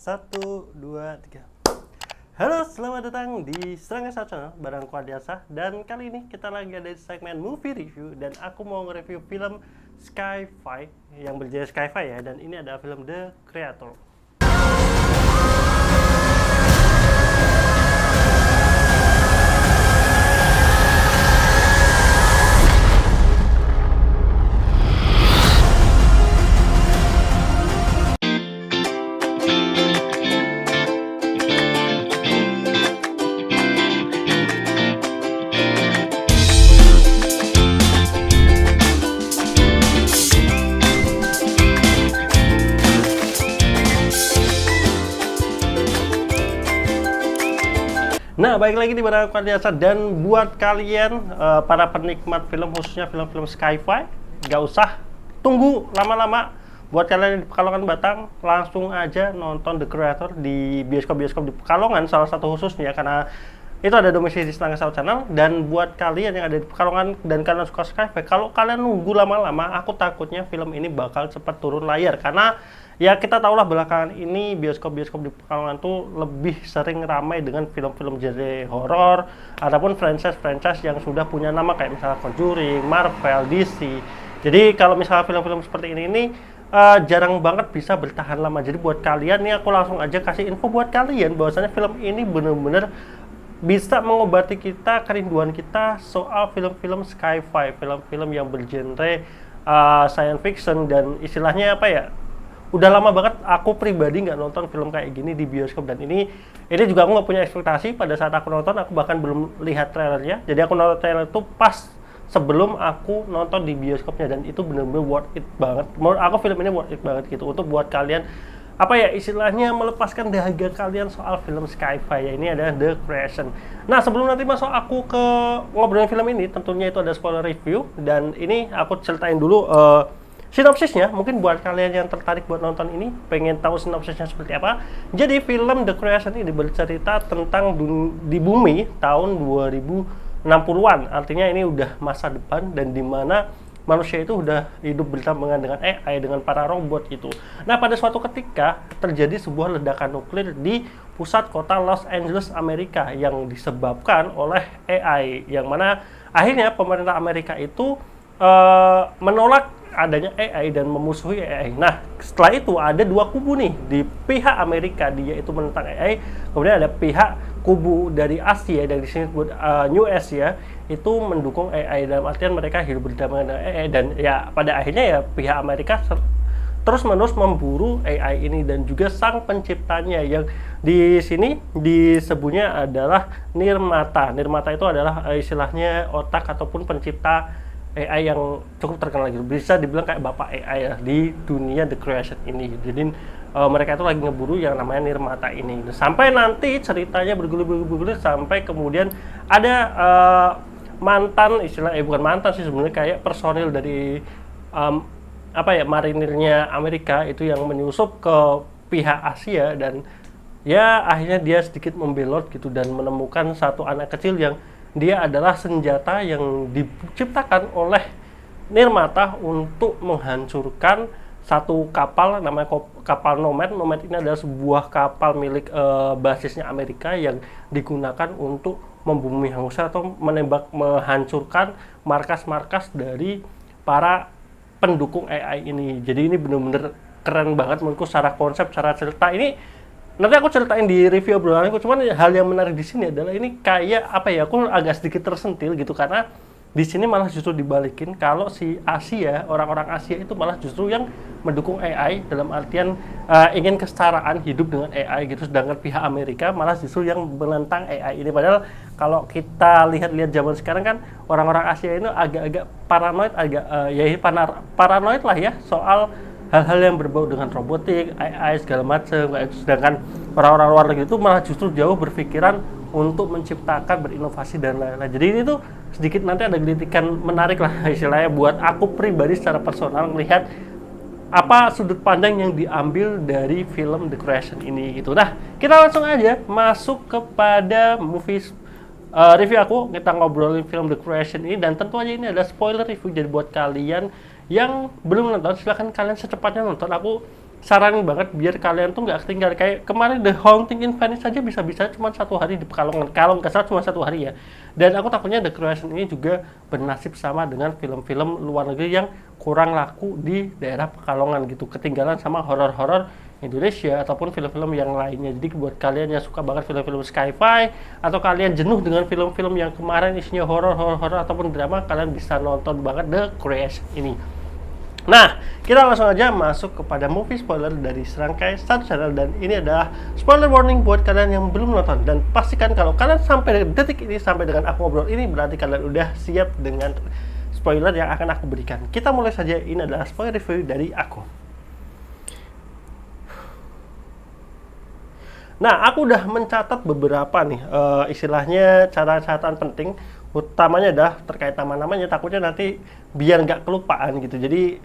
Satu, dua, tiga. Halo, selamat datang di Serangga Channel bareng Kuadiasa. Dan kali ini kita lagi ada di segmen movie review. Dan aku mau nge-review film Sci-Fi yang berjaya Sci-Fi ya. Dan ini ada film The Creator. Nah, baik lagi di barang Kuadiasa, dan buat kalian para penikmat film, khususnya film-film Sci-Fi, nggak usah tunggu lama-lama. Buat kalian yang di Pekalongan Batang, langsung aja nonton The Creator di bioskop-bioskop di Pekalongan, salah satu khususnya karena itu ada domisili di Serangga Channel. Dan buat kalian yang ada di Pekalongan dan kalian suka Sci-Fi, kalau kalian nunggu lama-lama, aku takutnya film ini bakal cepat turun layar karena ya kita tahulah belakangan ini bioskop-bioskop di Pekalongan tuh lebih sering ramai dengan film-film genre horor ataupun franchise-franchise yang sudah punya nama kayak misalnya Conjuring, Marvel, DC. Jadi kalau misalnya film-film seperti ini jarang banget bisa bertahan lama. Jadi buat kalian nih, aku langsung aja kasih info buat kalian bahwasanya film ini bener-bener bisa mengobati kita, kerinduan kita soal film-film Sci-Fi, film-film yang bergenre science fiction. Dan istilahnya apa ya, udah lama banget aku pribadi nggak nonton film kayak gini di bioskop. Dan ini juga aku nggak punya ekspektasi pada saat aku nonton. Aku bahkan belum lihat trailernya, jadi aku nonton trailer itu pas sebelum aku nonton di bioskopnya. Dan itu bener-bener worth it banget. Menurut aku film ini worth it banget gitu untuk buat kalian apa ya, istilahnya melepaskan dahaga kalian soal film Sci-Fi ya. Ini adalah The Creation. Nah, sebelum nanti masuk aku ke ngobrolin film ini, tentunya itu ada spoiler review. Dan ini aku ceritain dulu sinopsisnya. Mungkin buat kalian yang tertarik buat nonton ini, pengen tahu sinopsisnya seperti apa. Jadi film The Creation ini bercerita tentang di bumi tahun 2060-an. Artinya ini udah masa depan, dan dimana manusia itu udah hidup berdampingan dengan AI, dengan para robot gitu. Nah, pada suatu ketika terjadi sebuah ledakan nuklir di pusat kota Los Angeles, Amerika, yang disebabkan oleh AI, yang mana akhirnya pemerintah Amerika itu menolak adanya AI dan memusuhi AI. Nah, setelah itu ada dua kubu nih di pihak Amerika, dia itu menentang AI. Kemudian ada pihak kubu dari Asia, dari sini buat New Asia, itu mendukung AI, dalam artian mereka hidup berdampingan dengan AI. Dan ya pada akhirnya ya pihak Amerika terus-menerus memburu AI ini dan juga sang penciptanya, yang di sini disebutnya adalah Nirmata. Nirmata itu adalah istilahnya otak ataupun pencipta AI yang cukup terkenal gitu. Bisa dibilang kayak bapak AI ya di dunia The Creation ini. Jadi mereka itu lagi ngeburu yang namanya Nirmata ini. Sampai nanti ceritanya bergulir sampai kemudian ada mantan, bukan mantan sih sebenarnya, kayak personil dari marinirnya Amerika itu yang menyusup ke pihak Asia. Dan ya akhirnya dia sedikit membelot gitu dan menemukan satu anak kecil yang dia adalah senjata yang diciptakan oleh Nirmata untuk menghancurkan satu kapal, namanya kapal Nomad. Nomad ini adalah sebuah kapal milik basisnya Amerika yang digunakan untuk membumi hanguskan atau menghancurkan markas-markas dari para pendukung AI ini. Jadi ini benar-benar keren banget menurutku secara konsep, secara cerita. Ini nanti aku ceritain di review obrolanku. Cuman hal yang menarik di sini adalah ini kayak apa ya, aku agak sedikit tersentil gitu karena di sini malah justru dibalikin, kalau si Asia, orang-orang Asia itu malah justru yang mendukung AI, dalam artian ingin kesetaraan hidup dengan AI gitu, sedangkan pihak Amerika malah justru yang menentang AI ini. Padahal kalau kita lihat-lihat zaman sekarang kan orang-orang Asia ini agak-agak paranoid, paranoid lah ya soal hal-hal yang berbau dengan robotik, AI segala macam. Sedangkan orang-orang luar negeri itu malah justru jauh berpikiran untuk menciptakan, berinovasi dan lain-lain. Jadi ini tuh sedikit nanti ada gelitikan menarik lah istilahnya buat aku pribadi secara personal melihat apa sudut pandang yang diambil dari film The Creation ini gitu. Nah, kita langsung aja masuk kepada review aku. Kita ngobrolin film The Creation ini, dan tentu aja ini ada spoiler review. Jadi buat kalian yang belum nonton, silahkan kalian secepatnya nonton. Aku saranin banget biar kalian tuh nggak ketinggalan. Kayak kemarin The Haunting in Venice saja bisa-bisa cuma 1 hari di Pekalongan, kalau nggak salah cuma 1 hari ya. Dan aku takutnya The Creation ini juga bernasib sama dengan film-film luar negeri yang kurang laku di daerah Pekalongan gitu, ketinggalan sama horor-horor Indonesia ataupun film-film yang lainnya. Jadi buat kalian yang suka banget film-film sci-fi atau kalian jenuh dengan film-film yang kemarin isinya horor ataupun drama, kalian bisa nonton banget The Creation ini. Nah, kita langsung aja masuk kepada movie spoiler dari serangkai satu channel, dan ini adalah spoiler warning buat kalian yang belum nonton. Dan pastikan kalau kalian sampai detik ini, sampai dengan aku ngobrol ini, berarti kalian udah siap dengan spoiler yang akan aku berikan. Kita mulai saja, ini adalah spoiler review dari aku. Nah, aku udah mencatat beberapa nih, istilahnya catatan penting. Utamanya adalah terkait nama-namanya, takutnya nanti biar nggak kelupaan gitu. Jadi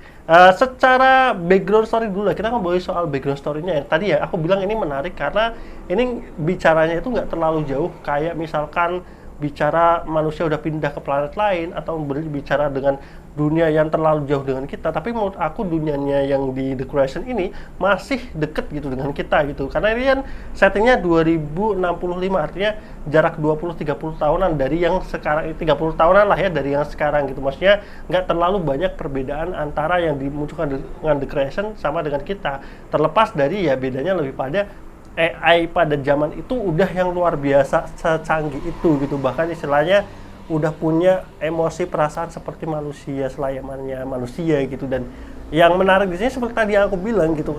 secara background story dulu lah, kita ngobrolin soal background story-nya. Tadi ya aku bilang ini menarik karena ini bicaranya itu nggak terlalu jauh, kayak misalkan bicara manusia udah pindah ke planet lain atau berbicara dengan dunia yang terlalu jauh dengan kita. Tapi menurut aku dunianya yang di The Creation ini masih deket gitu dengan kita gitu, karena ini kan settingnya 2065, artinya jarak 20-30 tahunan dari yang sekarang, 30 tahunan lah ya dari yang sekarang gitu. Maksudnya nggak terlalu banyak perbedaan antara yang dimunculkan dengan The Creation sama dengan kita, terlepas dari ya bedanya lebih pada AI pada zaman itu udah yang luar biasa secanggih itu gitu, bahkan istilahnya udah punya emosi perasaan seperti manusia, selayamannya manusia gitu. Dan yang menarik di sini seperti tadi yang aku bilang gitu,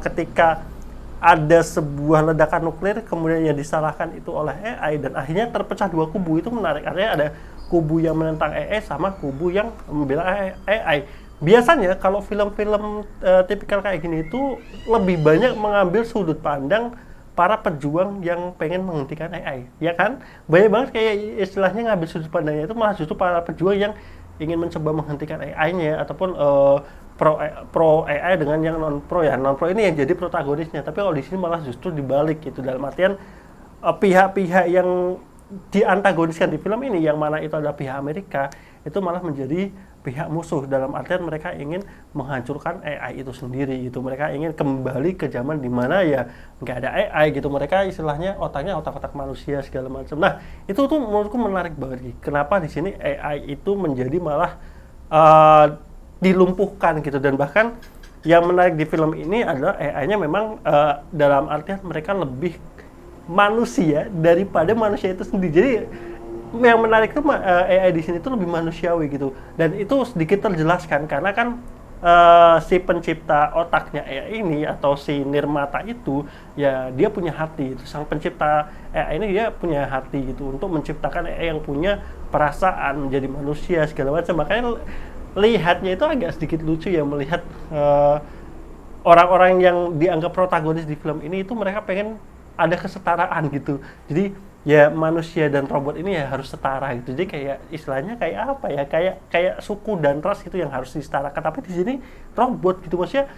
ketika ada sebuah ledakan nuklir kemudian yang disalahkan itu oleh AI dan akhirnya terpecah dua kubu, itu menarik. Artinya ada kubu yang menentang AI sama kubu yang membela AI. Biasanya kalau film-film tipikal kayak gini itu lebih banyak mengambil sudut pandang para pejuang yang pengen menghentikan AI, ya kan? Banyak banget kayak istilahnya ngambil sudut pandangnya itu malah justru para pejuang yang ingin mencoba menghentikan AI-nya ataupun pro AI dengan yang non pro ya. Non pro ini yang jadi protagonisnya, tapi kalau di sini malah justru dibalik gitu, dalam artian pihak-pihak yang diantagoniskan di film ini, yang mana itu adalah pihak Amerika, itu malah menjadi pihak musuh, dalam artian mereka ingin menghancurkan AI itu sendiri gitu. Mereka ingin kembali ke zaman dimana ya nggak ada AI gitu, mereka istilahnya otaknya otak-otak manusia segala macam. Nah, itu tuh menurutku menarik banget. Kenapa di sini AI itu menjadi malah dilumpuhkan gitu. Dan bahkan yang menarik di film ini adalah AI-nya memang dalam artian mereka lebih manusia daripada manusia itu sendiri. Jadi yang menarik itu AI di sini tuh lebih manusiawi gitu, dan itu sedikit terjelaskan karena kan si pencipta otaknya AI ini atau si Nirmata itu ya dia punya hati. Itu sang pencipta AI ini dia punya hati gitu untuk menciptakan AI yang punya perasaan menjadi manusia segala macam. Makanya lihatnya itu agak sedikit lucu ya, melihat orang-orang yang dianggap protagonis di film ini itu mereka pengen ada kesetaraan gitu. Jadi ya manusia dan robot ini ya harus setara gitu. Jadi kayak istilahnya kayak apa ya? Kayak suku dan ras gitu yang harus disetarakan. Tapi di sini robot gitu, maksudnya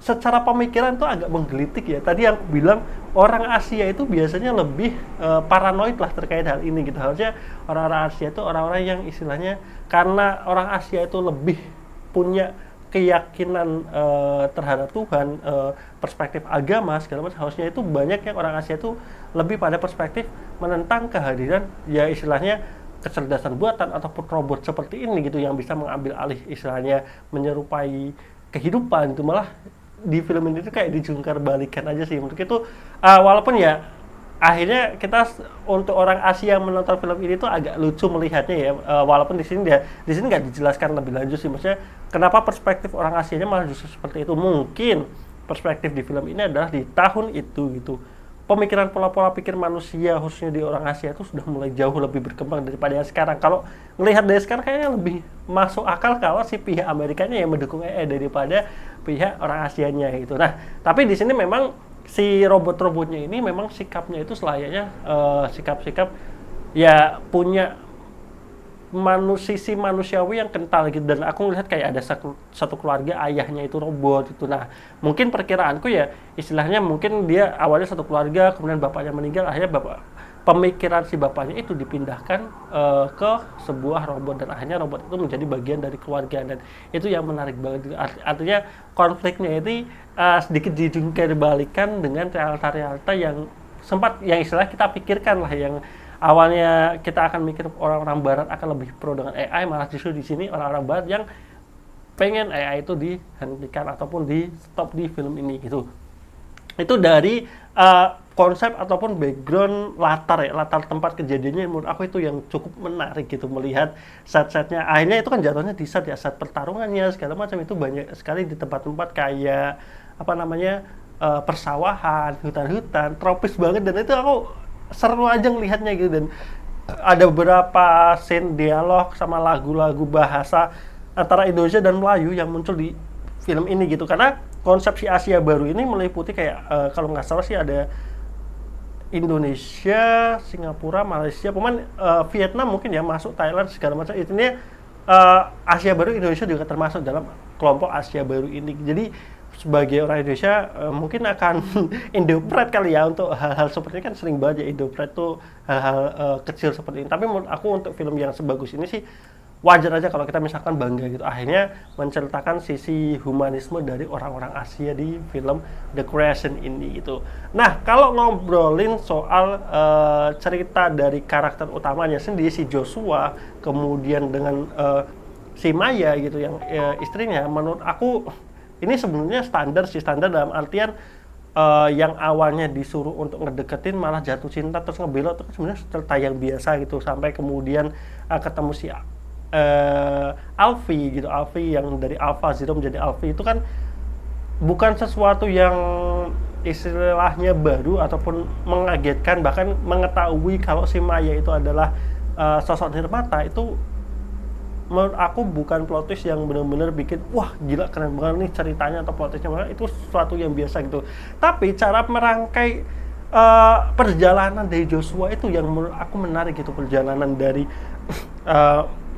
secara pemikiran tuh agak menggelitik ya. Tadi yang aku bilang orang Asia itu biasanya lebih paranoid lah terkait hal ini gitu. Harusnya orang-orang Asia itu orang-orang yang istilahnya, karena orang Asia itu lebih punya keyakinan terhadap Tuhan, perspektif agama segala macam, harusnya itu banyak yang orang Asia itu lebih pada perspektif menentang kehadiran ya istilahnya kecerdasan buatan ataupun robot seperti ini gitu yang bisa mengambil alih istilahnya menyerupai kehidupan gitu. Malah di film ini tuh kayak dijungkar balikan aja sih menurut itu. Walaupun ya akhirnya kita untuk orang Asia menonton film ini tuh agak lucu melihatnya ya, walaupun di sini nggak dijelaskan lebih lanjut sih, maksudnya kenapa perspektif orang Asianya malah justru seperti itu. Mungkin perspektif di film ini adalah di tahun itu gitu, pemikiran pola-pola pikir manusia khususnya di orang Asia itu sudah mulai jauh lebih berkembang daripada yang sekarang. Kalau melihat dari sekarang kayaknya lebih masuk akal kalau si pihak Amerikanya yang mendukung AI daripada pihak orang Asianya gitu. Nah, tapi di sini memang si robot-robotnya ini memang sikapnya itu selayaknya sikap-sikap ya punya sisi manusiawi yang kental gitu. Dan aku melihat kayak ada satu keluarga ayahnya itu robot itu. Nah, mungkin perkiraanku ya istilahnya mungkin dia awalnya satu keluarga, kemudian bapaknya meninggal, akhirnya pemikiran si bapaknya itu dipindahkan ke sebuah robot, dan akhirnya robot itu menjadi bagian dari keluarga, dan itu yang menarik banget. Artinya konfliknya itu sedikit dibalikan dengan realita-realita yang sempat, yang istilah kita pikirkan lah, yang awalnya kita akan mikir orang-orang barat akan lebih pro dengan AI, malah justru di sini orang-orang barat yang pengen AI itu dihentikan ataupun di stop di film ini gitu. Itu dari konsep ataupun background latar tempat kejadiannya, menurut aku itu yang cukup menarik gitu, melihat set-setnya. Akhirnya itu kan jatuhnya di set ya, set pertarungannya segala macam itu banyak sekali di tempat-tempat kayak apa namanya, persawahan, hutan-hutan, tropis banget, dan itu aku seru aja ngelihatnya gitu. Dan ada beberapa scene dialog sama lagu-lagu bahasa antara Indonesia dan Melayu yang muncul di film ini gitu, karena konsepsi Asia baru ini meliputi kayak kalau nggak salah sih ada Indonesia, Singapura, Malaysia, Vietnam mungkin ya, masuk Thailand segala macam. Intinya Asia baru, Indonesia juga termasuk dalam kelompok Asia baru ini. Jadi sebagai orang Indonesia mungkin akan Indopret kali ya untuk hal-hal seperti ini, kan sering banget ya Indopret tuh hal-hal kecil seperti ini. Tapi menurut aku untuk film yang sebagus ini sih wajar aja kalau kita misalkan bangga gitu, akhirnya menceritakan sisi humanisme dari orang-orang Asia di film The Creation ini gitu. Nah, kalau ngobrolin soal cerita dari karakter utamanya sendiri, si Joshua, kemudian dengan si Maya gitu yang istrinya, menurut aku ini sebenarnya standar dalam artian yang awalnya disuruh untuk ngedeketin malah jatuh cinta terus ngebelot, itu sebenarnya cerita yang biasa gitu, sampai kemudian ketemu si Alfie gitu, Alfie yang dari Alpha Zero menjadi Alfie, itu kan bukan sesuatu yang istilahnya baru ataupun mengagetkan. Bahkan mengetahui kalau si Maya itu adalah sosok Nirmata, itu menurut aku bukan plot twist yang benar-benar bikin wah gila keren banget nih ceritanya atau plot twistnya, itu sesuatu yang biasa gitu. Tapi cara merangkai perjalanan dari Joshua itu yang menurut aku menarik gitu, perjalanan dari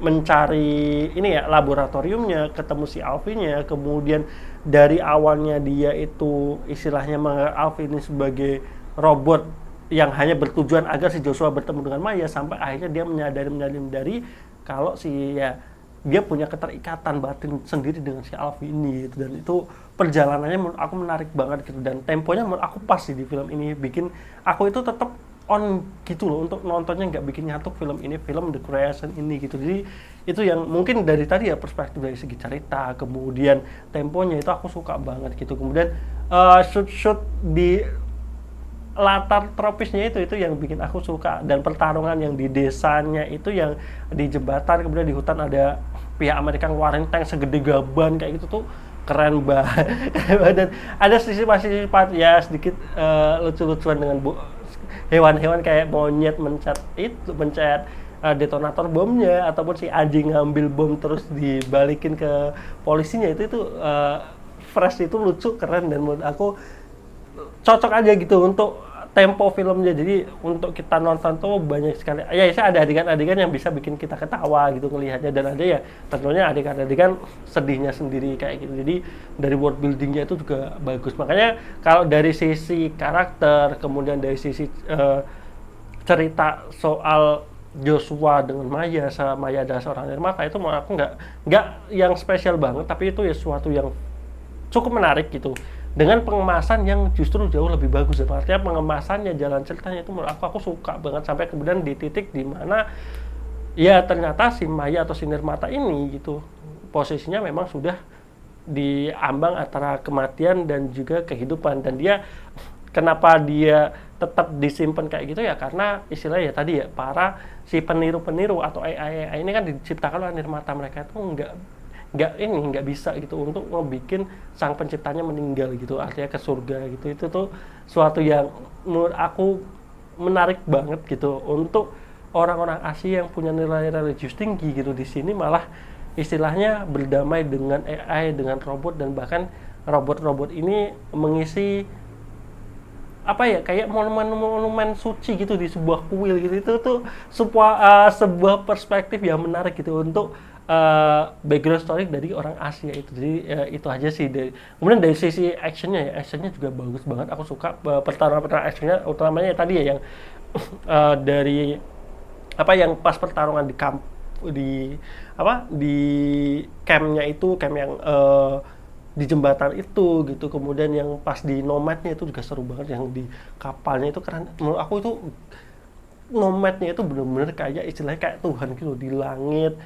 mencari ini ya laboratoriumnya, ketemu si Alfie-nya, kemudian dari awalnya dia itu istilahnya menganggap Alfie ini sebagai robot yang hanya bertujuan agar si Joshua bertemu dengan Maya, sampai akhirnya dia menyadari kalau si ya dia punya keterikatan batin sendiri dengan si Alfie ini gitu. Dan itu perjalanannya menurut aku menarik banget gitu, dan temponya menurut aku pas sih di film ini, bikin aku itu tetap on gitu loh untuk nontonnya, nggak bikin nyantuk film ini, film The Creation ini gitu. Jadi itu yang mungkin dari tadi ya, perspektif dari segi cerita, kemudian temponya itu aku suka banget gitu. Kemudian shoot di latar tropisnya itu yang bikin aku suka, dan pertarungan yang di desanya itu, yang di jembatan, kemudian di hutan ada pihak Amerika ngeluarin tank segede gaban kayak gitu tuh keren banget. Dan ada sisi part ya sedikit lucu-lucuan dengan hewan-hewan kayak monyet mencet detonator bomnya, ataupun si anjing ngambil bom terus dibalikin ke polisinya, itu fresh, itu lucu, keren, dan menurut aku cocok aja gitu untuk tempo filmnya. Jadi untuk kita nonton tuh banyak sekali ya, ada adegan-adegan yang bisa bikin kita ketawa gitu ngelihatnya, dan ada ya tentunya adegan-adegan sedihnya sendiri kayak gitu. Jadi dari world buildingnya itu juga bagus. Makanya kalau dari sisi karakter, kemudian dari sisi cerita soal Joshua dengan Maya adalah seorang Nirmata, itu menurut aku nggak yang spesial banget, tapi itu ya sesuatu yang cukup menarik gitu, dengan pengemasan yang justru jauh lebih bagus. Artinya pengemasannya, jalan ceritanya itu menurut aku suka banget, sampai kemudian di titik dimana ya ternyata si Maya atau si Nirmata ini gitu posisinya memang sudah diambang antara kematian dan juga kehidupan. Dan dia kenapa dia tetap disimpan kayak gitu ya, karena istilahnya ya tadi ya, para si peniru-peniru atau AI ini kan diciptakan oleh Nirmata. Mereka itu nggak bisa gitu untuk ngebikin sang penciptanya meninggal gitu, artinya ke surga gitu. Itu tuh suatu yang menurut aku menarik banget gitu untuk orang-orang Asia yang punya nilai religius tinggi gitu. Di sini malah istilahnya berdamai dengan AI, dengan robot, dan bahkan robot-robot ini mengisi apa ya, kayak monumen suci gitu di sebuah kuil gitu. Itu tuh sebuah perspektif yang menarik gitu untuk background story dari orang Asia itu. Jadi itu aja sih. Kemudian dari sisi actionnya ya, actionnya juga bagus banget. Aku suka pertarungan actionnya, utamanya tadi ya yang dari apa yang pas pertarungan di di campnya itu, camp yang di jembatan itu gitu. Kemudian yang pas di Nomadnya itu juga seru banget, yang di kapalnya itu keren. Menurut aku itu Nomadnya itu bener-bener kayak istilahnya kayak Tuhan gitu di langit,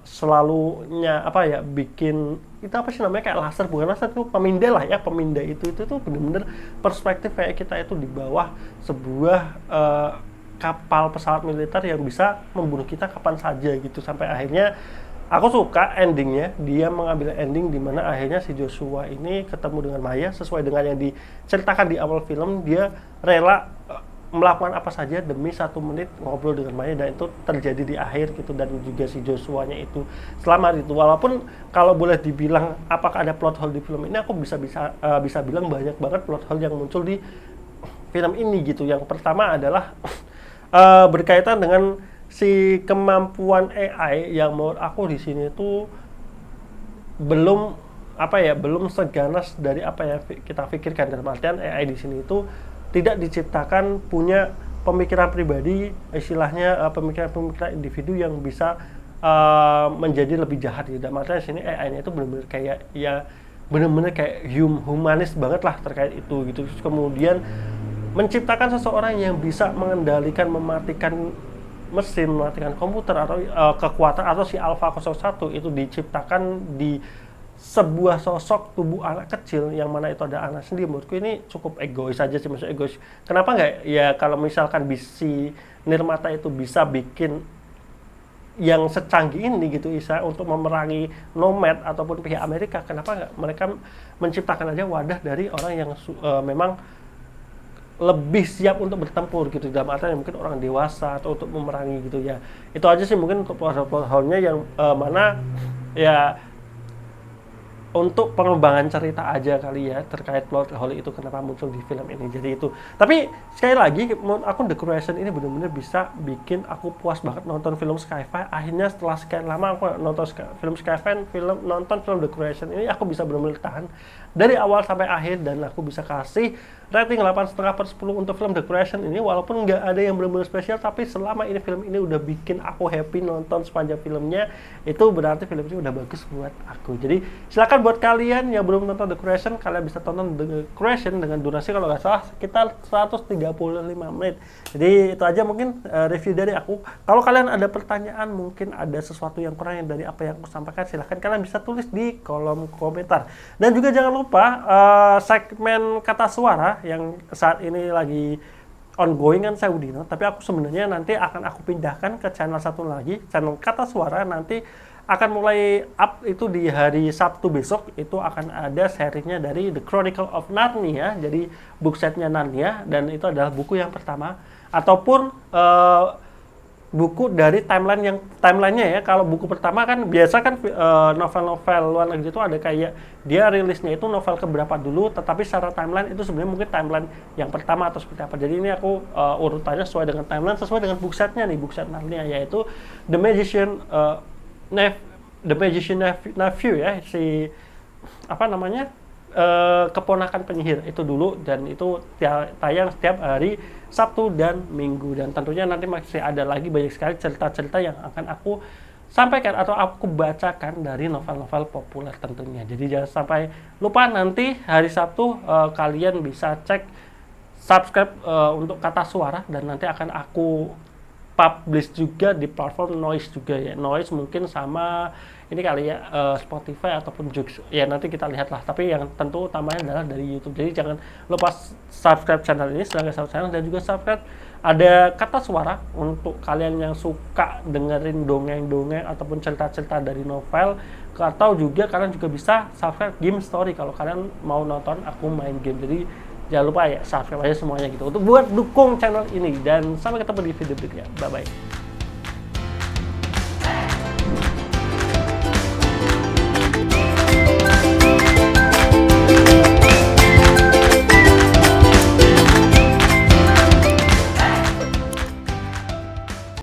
selalunya apa ya, bikin itu apa sih namanya, kayak laser, bukan laser itu pemindai lah ya, pemindai itu tuh bener-bener perspektif kayak kita itu di bawah sebuah kapal pesawat militer yang bisa membunuh kita kapan saja gitu. Sampai akhirnya aku suka endingnya, dia mengambil ending di mana akhirnya si Joshua ini ketemu dengan Maya sesuai dengan yang diceritakan di awal film. Dia rela melakukan apa saja demi 1 menit ngobrol dengan Maya, dan itu terjadi di akhir gitu. Dan juga si Joshua-nya itu selamat itu. Walaupun kalau boleh dibilang apakah ada plot hole di film ini, aku bisa bilang banyak banget plot hole yang muncul di film ini gitu. Yang pertama adalah berkaitan dengan si kemampuan AI yang menurut aku di sini tuh belum belum seganas dari apa yang kita pikirkan. Dalam artian AI di sini itu tidak diciptakan punya pemikiran pribadi, istilahnya pemikiran individu yang bisa menjadi lebih jahat gitu. Dan makanya sini AI-nya itu benar-benar kayak ya benar-benar kayak humanis banget lah terkait itu gitu. Terus kemudian menciptakan seseorang yang bisa mengendalikan, mematikan mesin, mematikan komputer atau kekuatan, atau si Alpha 01 itu diciptakan di sebuah sosok tubuh anak kecil yang mana itu ada anak sendiri. Menurutku ini cukup egois aja sih, maksudnya egois. Kenapa nggak ya kalau misalkan si Nirmata itu bisa bikin yang secanggih ini gitu Isa untuk memerangi Nomad ataupun pihak Amerika, kenapa nggak mereka menciptakan aja wadah dari orang yang memang lebih siap untuk bertempur gitu, dalam artian mungkin orang dewasa atau untuk memerangi gitu ya. Itu aja sih mungkin untuk plot hole-nya yang mana ya untuk pengembangan cerita aja kali ya terkait plot hole itu kenapa muncul di film ini. Jadi itu. Tapi sekali lagi menurut aku The Creation ini benar-benar bisa bikin aku puas banget nonton film Sci-Fi. Akhirnya setelah sekian lama aku nonton film Sci-Fi, nonton film The Creation ini aku bisa benar-benar tahan dari awal sampai akhir, dan aku bisa kasih rating 8,5/10 untuk film The Creation ini. Walaupun nggak ada yang benar-benar spesial, tapi selama ini film ini udah bikin aku happy nonton sepanjang filmnya, itu berarti film ini udah bagus buat aku. Jadi silakan buat kalian yang belum nonton The Creation, kalian bisa tonton The Creation dengan durasi kalau nggak salah sekitar 135 menit. Jadi itu aja mungkin review dari aku. Kalau kalian ada pertanyaan, mungkin ada sesuatu yang kurang dari apa yang aku sampaikan, silahkan kalian bisa tulis di kolom komentar. Dan juga jangan lupa segmen kata suara yang saat ini lagi ongoing kan saya Udino, tapi aku sebenarnya nanti akan aku pindahkan ke channel satu lagi, channel kata suara. Nanti akan mulai up itu di hari Sabtu besok. Itu akan ada serinya dari The Chronicle of Narnia, jadi book setnya Narnia, dan itu adalah buku yang pertama ataupun buku dari timelinenya ya. Kalau buku pertama kan biasa kan novel-novel luar negeri itu ada kayak dia rilisnya itu novel keberapa dulu, tetapi secara timeline itu sebenarnya mungkin timeline yang pertama atau seperti apa. Jadi ini aku urutannya sesuai dengan timeline, sesuai dengan book setnya nih, book set Narnia, yaitu The Magician Nephew ya, si apa namanya, keponakan penyihir itu dulu, dan itu tayang setiap hari Sabtu dan Minggu. Dan tentunya nanti masih ada lagi banyak sekali cerita-cerita yang akan aku sampaikan atau aku bacakan dari novel-novel populer tentunya. Jadi jangan sampai lupa, nanti hari Sabtu kalian bisa cek subscribe untuk kata suara, dan nanti akan aku publish juga di platform Noise juga ya. Noise mungkin sama ini kali ya, Spotify ataupun Joox ya, nanti kita lihat lah. Tapi yang tentu utamanya adalah dari YouTube. Jadi jangan lupa subscribe channel ini sebagai channel, dan juga subscribe ada kata suara untuk kalian yang suka dengerin dongeng-dongeng ataupun cerita-cerita dari novel. Atau juga kalian juga bisa subscribe Game Story kalau kalian mau nonton aku main game. Jadi jangan lupa ya subscribe aja semuanya gitu untuk buat dukung channel ini, dan sampai ketemu di video berikutnya. Bye bye.